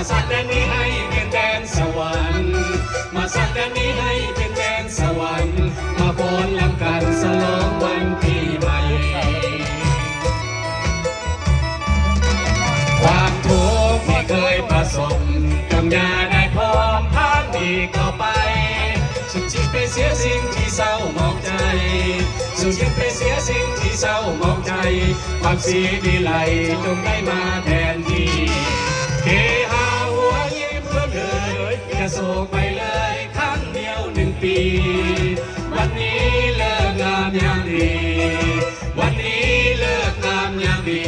มาสร้างแดนนี้ให้เป็นแดนสวรรค์มาสร้างแดนนี้ให้เป็นแดนสวรรค์มาฟ้อนรำกันฉลองวันปีใหม่ความทุกข์ที่เคยประสบจงอย่าได้พร้อมผ่านอีกต่อไปสุดจิตไปเสียสิ่งที่เศร้าหมองใจสุดจิตไปเสียสิ่งที่เศร้าหมองใจความสีดีไหลจงได้มาแทนที่เฮฮาหัวยิ้มเพื่อเลยจะโศกไปเลยครั้งเดียว1 ปีวันนี้เลิกงามยามดีวันนี้เลิกงามยามดี